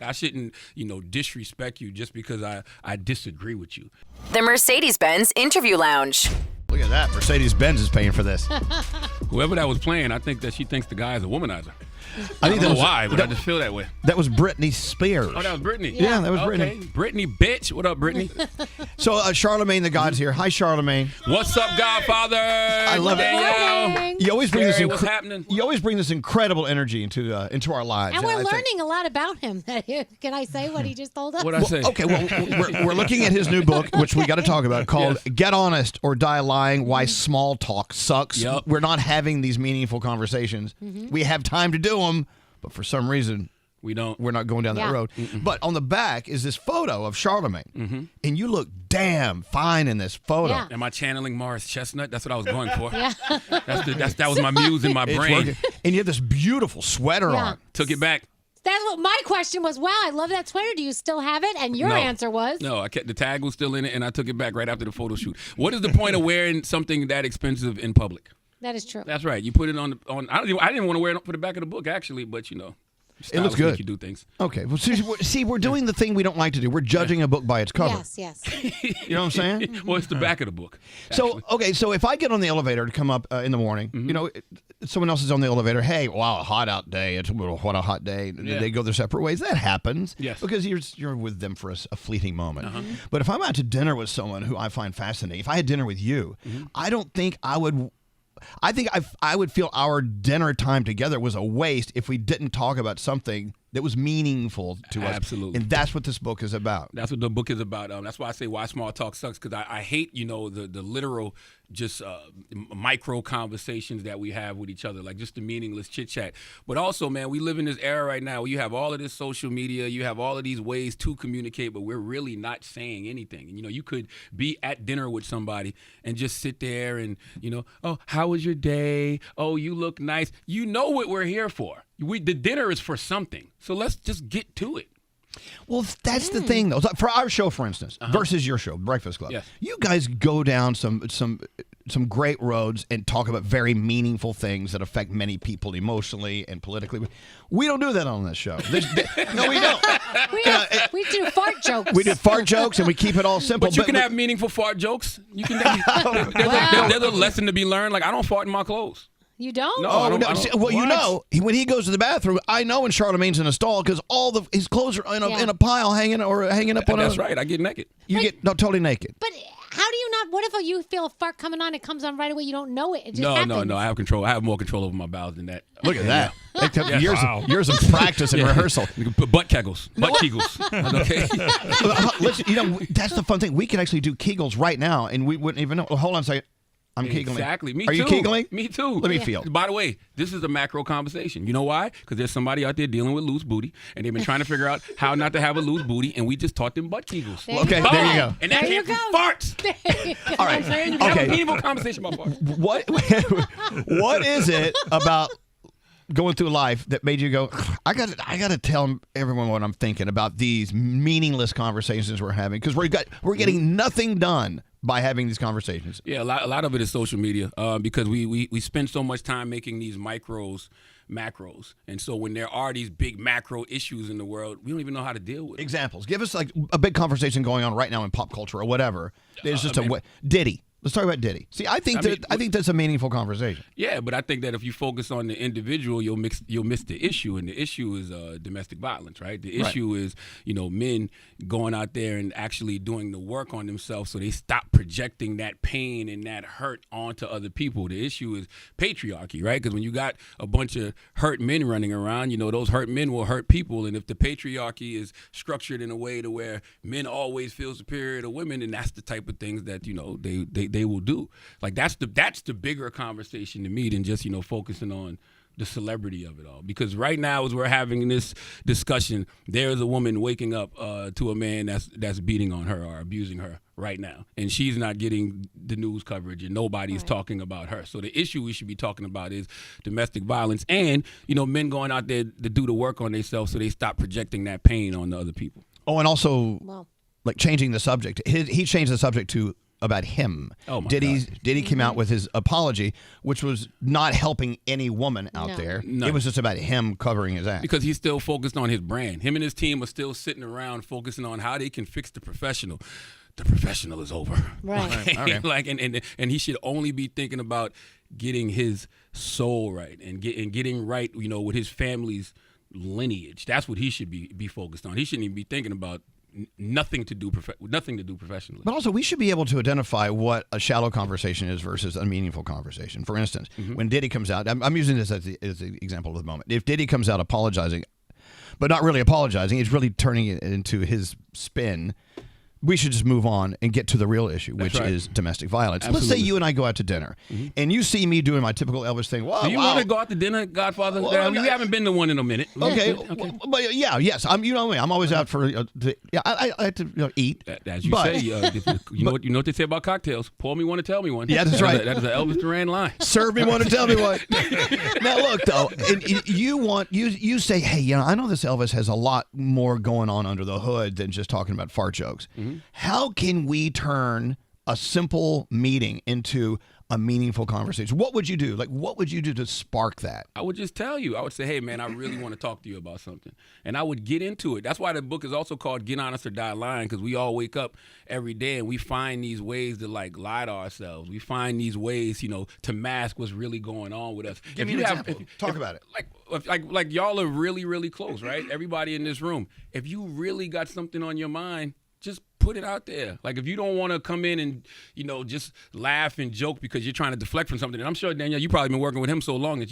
Like, I shouldn't, disrespect you just because I disagree with you. The Mercedes-Benz Interview Lounge. Look at that. Mercedes-Benz is paying for this. Whoever that was playing, I think that she thinks the guy is a womanizer. I think don't know why, but I just feel that way. That was Britney Spears. Oh, that was Britney? Yeah, that was okay. Britney. Britney, bitch. What up, Britney? So, Charlamagne the God's here. Hi, Charlamagne. What's up, Godfather? I love it. Danielle. You always bring what's happening? You always bring this incredible energy into our lives. And we're learning a lot about him. Can I say what he just told us? What'd I say? Okay, well, we're looking at his new book, which we got to talk about, called Get Honest or Die Lying, Why Small Talk Sucks. Yep. We're not having these meaningful conversations. We have time to do them, but for some reason, we're not going down that road. But on the back is this photo of Charlamagne, and you look damn fine in this photo. Yeah. Am I channeling Morris Chestnut? That's what I was going for. That was my muse in my brain. And you have this beautiful sweater on. Took it back. That's what my question was. Wow, I love that sweater. Do you still have it? And your answer was? No, I kept the tag was still in it, and I took it back right after the photo shoot. What is the point of wearing something that expensive in public? That is true. That's right. You put it on. I didn't want to wear it for the back of the book actually, but it looks good. You do things. Okay. Well, see, we're doing the thing we don't like to do. We're judging a book by its cover. Yes. You know what I'm saying? Well, it's the back of the book. Actually. So if I get on the elevator to come up in the morning, someone else is on the elevator. Hey, wow, a hot out day. What a hot day. Yeah. They go their separate ways. That happens. Yes. Because you're with them for a fleeting moment. But if I'm out to dinner with someone who I find fascinating, if I had dinner with you, I don't think I would. I think I would feel our dinner time together was a waste if we didn't talk about something that was meaningful to us. Absolutely. And that's what this book is about. That's what the book is about. That's why I say why small talk sucks, because I hate, the literal just micro conversations that we have with each other, like just the meaningless chit chat. But also, man, we live in this era right now where you have all of this social media, you have all of these ways to communicate, but we're really not saying anything. And, you could be at dinner with somebody and just sit there and, oh, how was your day? Oh, you look nice. You know what we're here for. The dinner is for something. So let's just get to it. Well, that's the thing, though. For our show, for instance, versus your show, Breakfast Club, you guys go down some great roads and talk about very meaningful things that affect many people emotionally and politically. We don't do that on this show. No, we don't. We do fart jokes. We do fart jokes, and we keep it all simple. But you can have meaningful fart jokes. You can. There's a lesson to be learned. Like, I don't fart in my clothes. You don't? No, Oh, I don't, no. I don't. Well, when he goes to the bathroom, I know when Charlamagne's in a stall because all his clothes are in a pile hanging up on That's right. I get naked. You get totally naked. But how do you not? What if you feel a fart coming on? It comes on right away. You don't know it. It just No. happens. I have control. I have more control over my bowels than that. Look at that. Yes. Years of practice and rehearsal. Butt kegels. Butt kegels. Okay. Listen, that's the fun thing. We can actually do Kegels right now, and we wouldn't even know. Well, hold on a second. I'm kegling. Exactly. Me Are too. you kegling? Me too. Let me feel. By the way, this is a macro conversation. You know why? Because there's somebody out there dealing with loose booty, and they've been trying to figure out how not to have a loose booty, and we just taught them butt kegels. Okay, there you go. And that came from farts. All right. Have a meaningful conversation about farts. What is it about going through life that made you go, I got to tell everyone what I'm thinking about these meaningless conversations we're having? Because we're getting nothing done by having these conversations. Yeah, a lot of it is social media because we spend so much time making these macros. And so when there are these big macro issues in the world, we don't even know how to deal with them. Examples. Give us like a big conversation going on right now in pop culture or whatever. There's just Diddy. Let's talk about Diddy. See, I think that's a meaningful conversation. Yeah, but I think that if you focus on the individual, you'll miss the issue, and the issue is domestic violence, right? The issue is men going out there and actually doing the work on themselves, so they stop projecting that pain and that hurt onto other people. The issue is patriarchy, right? Because when you got a bunch of hurt men running around, those hurt men will hurt people, and if the patriarchy is structured in a way to where men always feel superior to women, and that's the type of things that they will do. Like that's the bigger conversation to me than just focusing on the celebrity of it all. Because right now, as we're having this discussion, there's a woman waking up to a man that's beating on her or abusing her right now, and she's not getting the news coverage, and nobody's talking about her. So the issue we should be talking about is domestic violence, and men going out there to do the work on themselves, so they stop projecting that pain on the other people. Oh, and also like changing the subject. He changed the subject to about him. Oh my Diddy God. came out with his apology, which was not helping any woman out there. No. It was just about him covering his ass. Because he's still focused on his brand. Him and his team are still sitting around focusing on how they can fix the professional. The professional is over. Right. Okay. Like and he should only be thinking about getting his soul right and getting right, with his family's lineage. That's what he should be focused on. He shouldn't even be thinking about nothing to do professionally. But also, we should be able to identify what a shallow conversation is versus a meaningful conversation. For instance, when Diddy comes out, I'm using this as the example of the moment. If Diddy comes out apologizing, but not really apologizing, he's really turning it into his spin. We should just move on and get to the real issue, which is domestic violence. Absolutely. Let's say you and I go out to dinner, and you see me doing my typical Elvis thing. Wow, Do you want to go out to dinner, Godfather? Well, we haven't been to one in a minute. Okay. But yes. I'm. You know me. I'm always out for. I like to eat. As you say, you know what they say about cocktails. Pour me one and tell me one. Yeah, that's right. That is an Elvis Duran line. Serve me one and tell me one. Now look though, and you say, hey, I know this Elvis has a lot more going on under the hood than just talking about fart jokes. How can we turn a simple meeting into a meaningful conversation? What would you do? Like, what would you do to spark that? I would just tell you. I would say, hey, man, I really want to talk to you about something. And I would get into it. That's why the book is also called Get Honest or Die Lying, because we all wake up every day and we find these ways to, lie to ourselves. We find these ways, to mask what's really going on with us. Give me an example. Talk about it. Like y'all are really, really close, right? Everybody in this room. If you really got something on your mind, just put it out there. Like, if you don't want to come in and, just laugh and joke because you're trying to deflect from something, and I'm sure, Danielle, you've probably been working with him so long that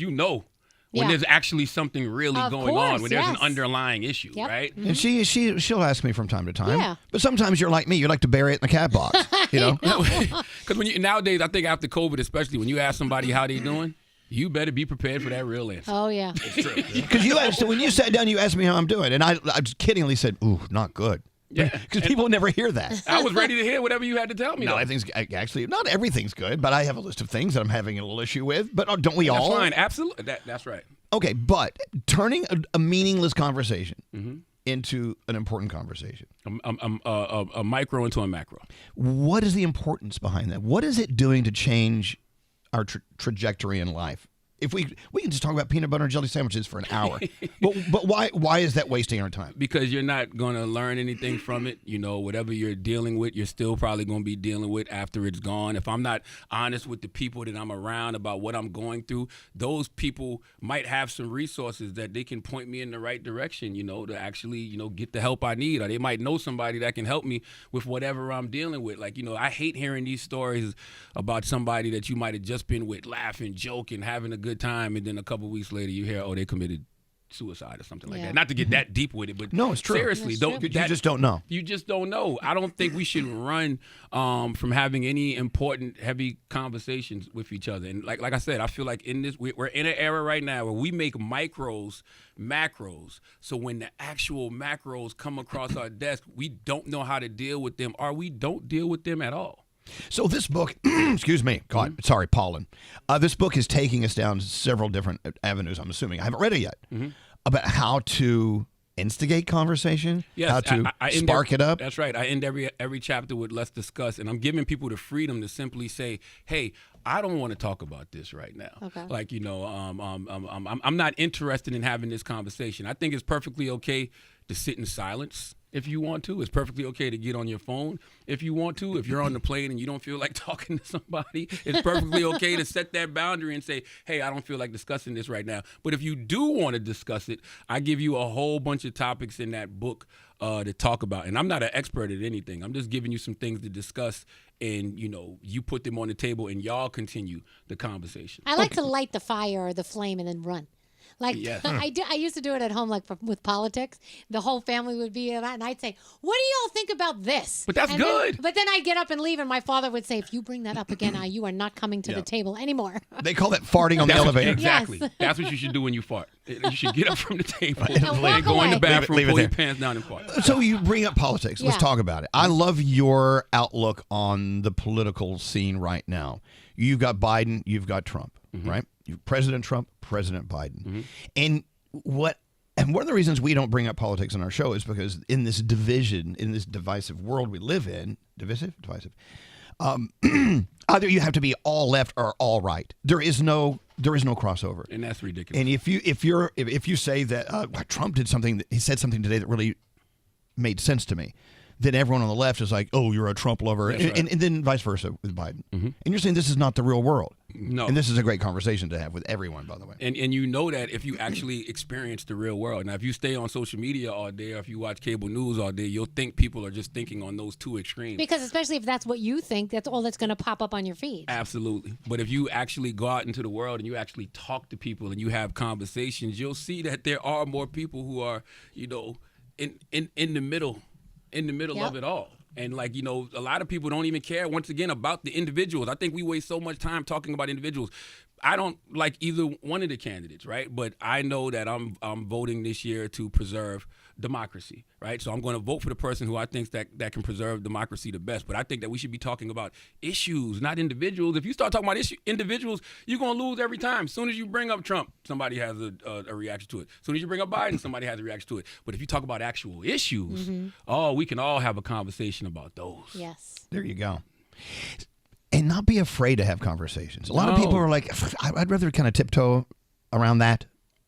when there's actually something really going on, when there's an underlying issue, right? And she'll ask me from time to time. Yeah. But sometimes you're like me. You like to bury it in the cat box, Because nowadays, I think after COVID especially, when you ask somebody how they doing, you better be prepared for that real answer. Oh, yeah. It's true. Because when you sat down, you asked me how I'm doing, and I just kiddingly said, ooh, not good. Yeah, because people never hear that. I was ready to hear whatever you had to tell me. No, actually, not everything's good, but I have a list of things that I'm having a little issue with. But don't we all? That's fine. Absolutely. That's right. Okay, but turning a meaningless conversation into an important conversation. A micro into a macro. What is the importance behind that? What is it doing to change our trajectory in life? If we can just talk about peanut butter and jelly sandwiches for an hour, but why is that wasting our time? Because you're not going to learn anything from it. Whatever you're dealing with, you're still probably going to be dealing with after it's gone. If I'm not honest with the people that I'm around about what I'm going through, those people might have some resources that they can point me in the right direction, to actually, get the help I need. Or they might know somebody that can help me with whatever I'm dealing with. Like, I hate hearing these stories about somebody that you might have just been with, laughing, joking, having a good time, and then a couple weeks later you hear, they committed suicide or something like that. Not to get that deep with it, but no, it's true. Seriously, you just don't know. You just don't know. I don't think we should run from having any important, heavy conversations with each other. And like I said, I feel like we're in an era right now where we make micros macros. So when the actual macros come across our desk, we don't know how to deal with them, or we don't deal with them at all. So this book, excuse me, sorry, pollen. This book is taking us down several different avenues, I'm assuming. I haven't read it yet, about how to instigate conversation, how to spark it up. That's right. I end every chapter with let's discuss, and I'm giving people the freedom to simply say, hey, I don't want to talk about this right now. Okay. Like, I'm not interested in having this conversation. I think it's perfectly okay to sit in silence. If you want to, it's perfectly okay to get on your phone. If you want to, if you're on the plane and you don't feel like talking to somebody, it's perfectly okay to set that boundary and say, hey, I don't feel like discussing this right now. But if you do want to discuss it, I give you a whole bunch of topics in that book to talk about. And I'm not an expert at anything. I'm just giving you some things to discuss, and, you put them on the table and y'all continue the conversation. I like to light the fire or the flame and then run. Like, yes. I used to do it at home, like with politics. The whole family would be in that, and I'd say, what do y'all think about this? But that's good. But then I'd get up and leave, and my father would say, if you bring that up again, you are not coming to the table anymore. They call that farting on the elevator. Exactly. Yes. That's what you should do when you fart. You should get up from the table and go in the bathroom, pull your pants down and fart. So you bring up politics. Let's talk about it. I love your outlook on the political scene right now. You've got Biden, you've got Trump, right? You've President Trump, President Biden. And one of the reasons we don't bring up politics on our show is because in this division, in this divisive world we live in, divisive, Either you have to be all left or all right. There is no crossover, and that's ridiculous. And if you say that Trump did something, he said something today that really made sense to me, then everyone on the left is like, oh, you're a Trump lover, and then vice versa with Biden. Mm-hmm. And you're saying this is not the real world. No. And this is a great conversation to have with everyone, by the way. And you know that if you actually experience the real world. Now, if you stay on social media all day or if you watch cable news all day, you'll think people are just thinking on those two extremes. Because especially if that's what you think, that's all that's going to pop up on your feed. Absolutely. But if you actually go out into the world and you actually talk to people and you have conversations, you'll see that there are more people who are, in the middle of it all. And a lot of people don't even care, once again, about the individuals. I think we waste so much time talking about individuals. I don't like either one of the candidates, right? But I know that I'm voting this year to preserve democracy, right? So I'm going to vote for the person who I think that can preserve democracy the best. But I think that we should be talking about issues, not individuals. If you start talking about individuals, you're going to lose every time. As soon as you bring up Trump, somebody has a reaction to it. As soon as you bring up Biden, somebody has a reaction to it. But if you talk about actual issues, we can all have a conversation about those. Yes. There you go. And not be afraid to have conversations. A lot of people are like, I'd rather kind of tiptoe around that.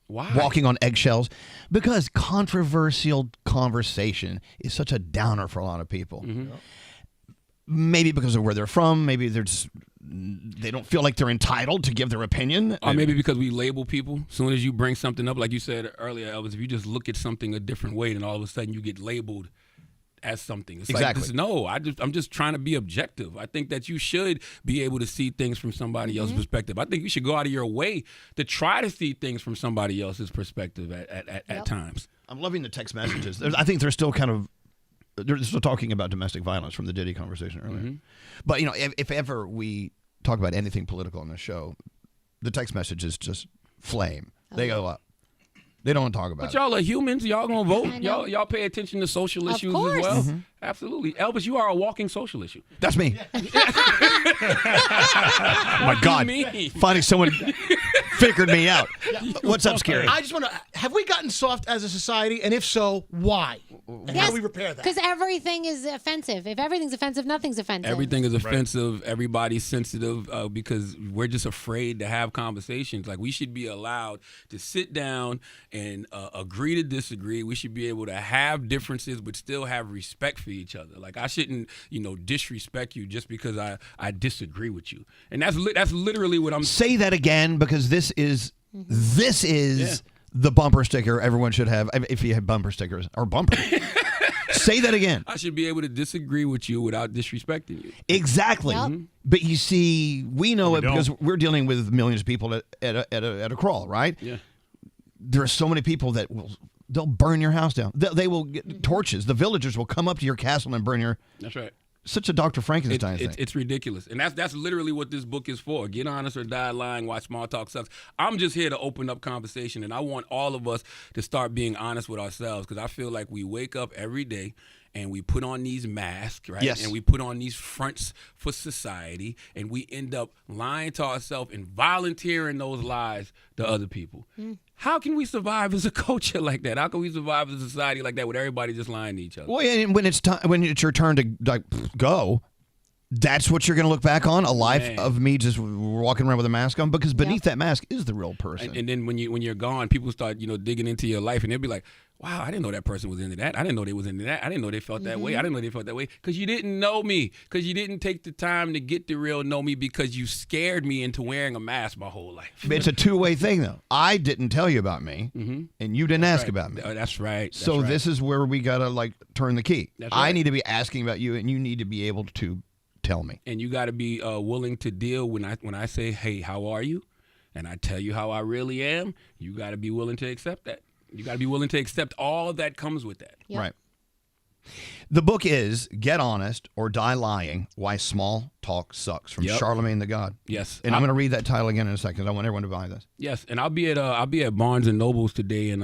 Why? Walking on eggshells. Because controversial conversation is such a downer for a lot of people. Mm-hmm. Maybe because of where they're from. Maybe they don't feel like they're entitled to give their opinion. Or maybe because we label people. As soon as you bring something up, like you said earlier, Elvis, if you just look at something a different way, then all of a sudden you get labeled as something. It's exactly. I'm just trying to be objective. I think that you should be able to see things from somebody else's perspective. I think you should go out of your way to try to see things from somebody else's perspective at times. I'm loving the text messages. I think they're still talking about domestic violence from the Diddy conversation earlier. Mm-hmm. But if ever we talk about anything political on this show, the text messages just flame. They go up. They don't want to talk about it. But y'all are humans. Y'all gonna vote. Y'all pay attention to social issues as well. Mm-hmm. Absolutely. Elvis, you are a walking social issue. That's me. Oh my God. Finally someone figured me out. What's up, Scary? I just want to, have we gotten soft as a society? And if so, why? And how do we repair that? Because everything is offensive. If everything's offensive, nothing's offensive. Everything is offensive. Right. Everybody's sensitive because we're just afraid to have conversations. Like, we should be allowed to sit down and agree to disagree. We should be able to have differences but still have respect for each other. Like, I shouldn't, disrespect you just because I disagree with you. And that's literally what I'm saying. Say that again, because this is the bumper sticker everyone should have if you have bumper stickers or bumper. Say that again. I should be able to disagree with you without disrespecting you. Exactly. Yep. But you see, we know it because we're dealing with millions of people at a crawl, right? Yeah. There are so many people that they'll burn your house down. They will get torches. The villagers will come up to your castle and burn your. That's right. Such a Dr. Frankenstein thing. It's ridiculous. And that's literally what this book is for. Get honest or die lying, why small talk sucks. I'm just here to open up conversation, and I want all of us to start being honest with ourselves, because I feel like we wake up every day and we put on these masks, right? Yes. And we put on these fronts for society, and we end up lying to ourselves and volunteering those lies to other people. How can we survive as a culture like that? How can we survive as a society like that with everybody just lying to each other? Well, and when it's your turn to go, that's what you're going to look back on, a life of me just walking around with a mask on, because beneath that mask is the real person. And then when you're gone, people start digging into your life, and they'll be like, wow, I didn't know that person was into that. I didn't know they was into that. I didn't know they felt that way. I didn't know they felt that way. Because you didn't know me. Because you didn't take the time to get to real know me, because you scared me into wearing a mask my whole life. It's a two-way thing, though. I didn't tell you about me, and you didn't ask about me. That's right. So this is where we got to turn the key. That's right. I need to be asking about you, and you need to be able to tell me. And you got to be willing to deal when I say, hey, how are you? And I tell you how I really am. You got to be willing to accept that. You got to be willing to accept all that comes with that. Yep. Right. The book is Get Honest or Die Lying, Why Small Talk Sucks, from Charlamagne the God. Yes. And I'm going to read that title again in a second. I want everyone to buy this. Yes, and I'll be at Barnes and Noble's today in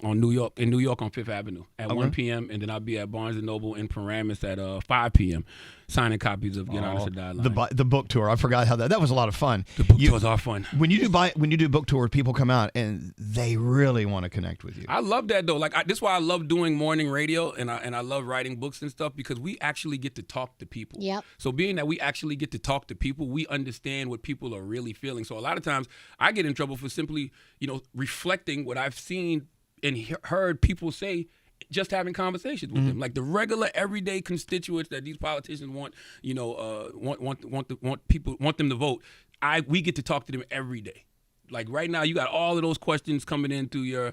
New York on Fifth Avenue at 1 p.m. and then I'll be at Barnes and Noble in Paramus at 5 p.m. signing copies of Get Honest or Die Lying. The book tour. I forgot how that was a lot of fun. The book tours are fun. When you do book tours, people come out and they really want to connect with you. I love that though. This is why I love doing morning radio, and I love writing books and stuff because we actually get to talk to people. Yep. So being that we actually get to talk to people, we understand what people are really feeling. So a lot of times I get in trouble for simply, reflecting what I've seen and heard people say, just having conversations with them, like the regular everyday constituents that these politicians want, want them to vote. We get to talk to them every day. Like right now, you got all of those questions coming in through your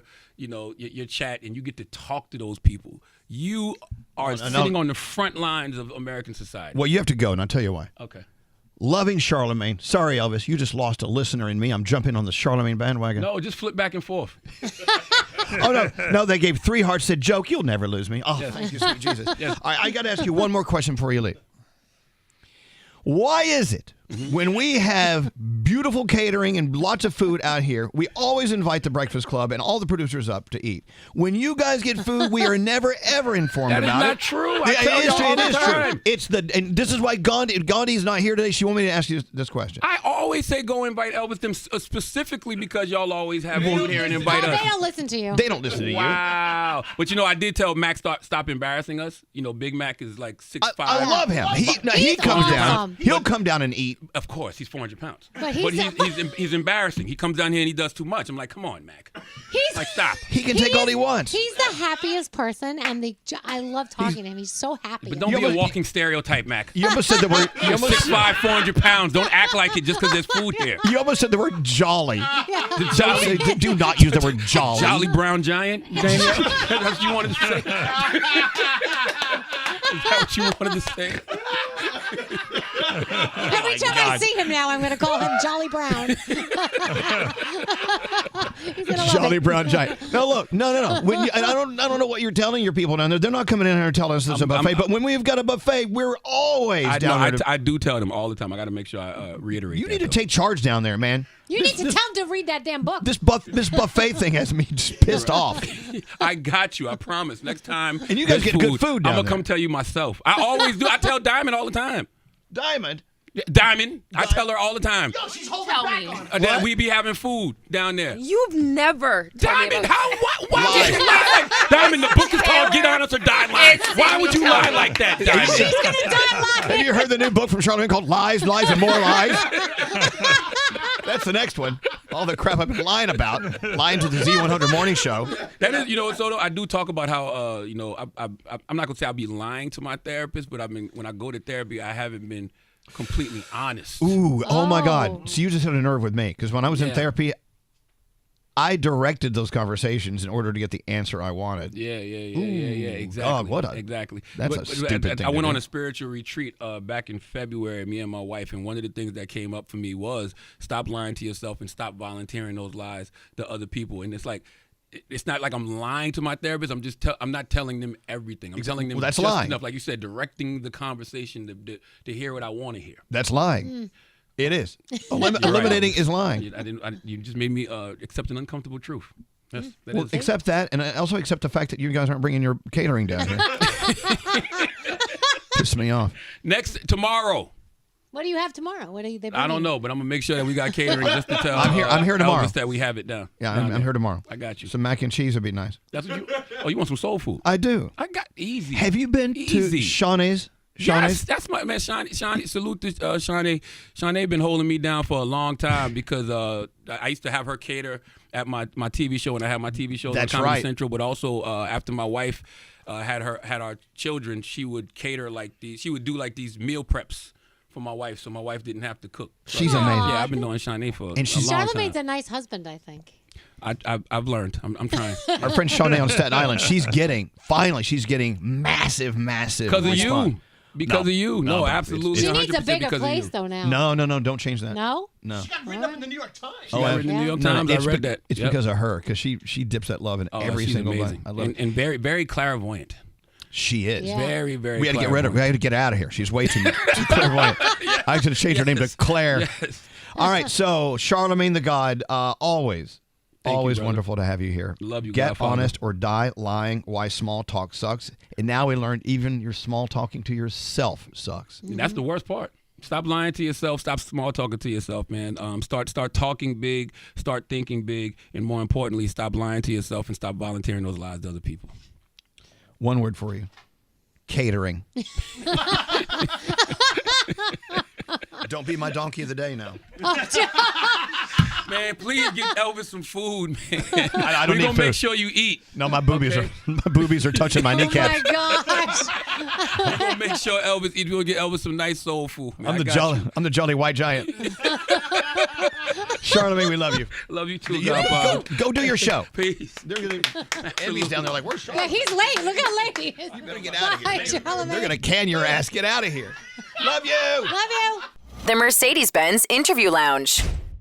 chat, and you get to talk to those people. You are sitting on the front lines of American society. Well, you have to go, and I'll tell you why. Okay. Loving Charlamagne. Sorry, Elvis, you just lost a listener in me. I'm jumping on the Charlamagne bandwagon. No, just flip back and forth. Oh, no, they gave 3 hearts, said, joke, you'll never lose me. Oh, yes. Thank you, sweet Jesus. Yes. I got to ask you one more question before you leave. Why is it when we have beautiful catering and lots of food out here, we always invite the Breakfast Club and all the producers up to eat? When you guys get food, we are never, ever informed about it. That is not true. I tell you all the time. True. And this is why Gandhi's not here today. She wanted me to ask you this question. I always say go invite Elvis them specifically because y'all always have food here and invite us. They don't listen to you. They don't listen to you. Wow. But I did tell Mac stop embarrassing us. Big Mac is like 6'5". I love him. He comes down. He'll come down and eat. Of course, he's 400 pounds. But he's embarrassing. He comes down here and he does too much. I'm like, come on, Mac. Like, stop. He can take all he wants. He's the happiest person, and I love talking to him. He's so happy. But don't be a walking stereotype, Mac. You almost said the word. You're 6'5", 400 pounds. Don't act like it just because there's food here. You almost said the word jolly. Yeah. Jolly. Do not use the word jolly. Jolly brown giant, Danielle? That's what you wanted to say? Is that what you wanted to say? Every time I see him now, I'm going to call him Jolly Brown. Jolly Brown Giant. No, look, no. I don't know what you're telling your people down there. They're not coming in here and telling us there's a buffet. But when we've got a buffet, we're always down there. I do tell them all the time. I got to make sure I reiterate. You need to take charge down there, man. You need to tell him to read that damn book. This buffet thing has me just pissed off. I got you. I promise. Next time. And you guys get good food down I'm going to come tell you myself. I always do. I tell Diamond all the time. Diamond? Diamond. I tell her all the time. Yo, she's holding back on that we be having food down there. You've never Diamond, why would you lie? Diamond, the book is called Get On Us or Die Lying. Why would you lie like that, Diamond? She's going to die lying. Have you heard the new book from Charlamagne called Lies, Lies, and More Lies? That's the next one. All the crap I've been lying about. Lying to the Z100 morning show. That is, Soto, I do talk about how, I'm not going to say I'll be lying to my therapist, but when I go to therapy, I haven't been completely honest. Ooh, oh my God. So you just hit a nerve with me. Because when I was in therapy, I directed those conversations in order to get the answer I wanted. Yeah, exactly. Exactly. That's a stupid thing. I went on a spiritual retreat back in February, me and my wife, and one of the things that came up for me was stop lying to yourself and stop volunteering those lies to other people. And it's not like I'm lying to my therapist. I'm not telling them everything. I'm telling them that's just lying. enough. Like you said, directing the conversation to hear what I want to hear. That's lying. It is. Eliminating is lying. You just made me accept an uncomfortable truth. Accept that, and I also accept the fact that you guys aren't bringing your catering down here. Piss me off. Tomorrow. What do you have tomorrow? What are they bringing? I don't know, but I'm going to make sure that we got catering just to tell I'm here tomorrow. Elvis that we have it down. Yeah, I'm here tomorrow. I got you. Some mac and cheese would be nice. That's what you want some soul food? I do. I got easy. Have you been to Shawnee's? Yes, that's my man. Shawnee, salute to Shawnee. Shawnee been holding me down for a long time because I used to have her cater at my TV show, and I had my TV show on Comedy Central. But also after my wife had our children, she would cater she would do these meal preps for my wife, so my wife didn't have to cook. So, she's amazing. Yeah, I've been knowing Shawnee for a long time. Charlamagne's a nice husband, I think. I've learned. I'm trying. Our friend Shawnee on Staten Island, she's getting massive because of you. Because of you. No, absolutely. She needs a bigger place, though, now. No, don't change that. No? She got written up in the New York Times. She got written in the New York Times. I read that. It's because of her, because she dips that love in every single amazing. I love it. And very, very clairvoyant. She is. Yeah. Very, very We had to get rid of her. We had to get out of here. She's way too clairvoyant. I had to change her name to Claire. Yes. All right, so Charlamagne the God, always you, wonderful to have you here. Love you, Get Godfather. honest or die lying. Why small talk sucks. And now we learned even your small talking to yourself sucks. And that's the worst part. Stop lying to yourself. Stop small talking to yourself, man. Start talking big. Start thinking big. And more importantly, stop lying to yourself and stop volunteering those lies to other people. One word for you. catering. Don't be my donkey of the day now. Man, please get Elvis some food, man. I don't We're need gonna food. make sure you eat. No, my boobies are touching my kneecaps. Oh my gosh. We're gonna make sure Elvis eats. We're gonna get Elvis some nice soul food. Man. I'm the jolly white giant. Charlamagne, we love you. Love you too, Go do your show. Peace. Emmy's down there like, where's Charlamagne? Yeah, he's late. Look how late he is. You better get out of here. Hi, Charlamagne. They're going to can your ass. Get out of here. Love you. The Mercedes-Benz Interview Lounge.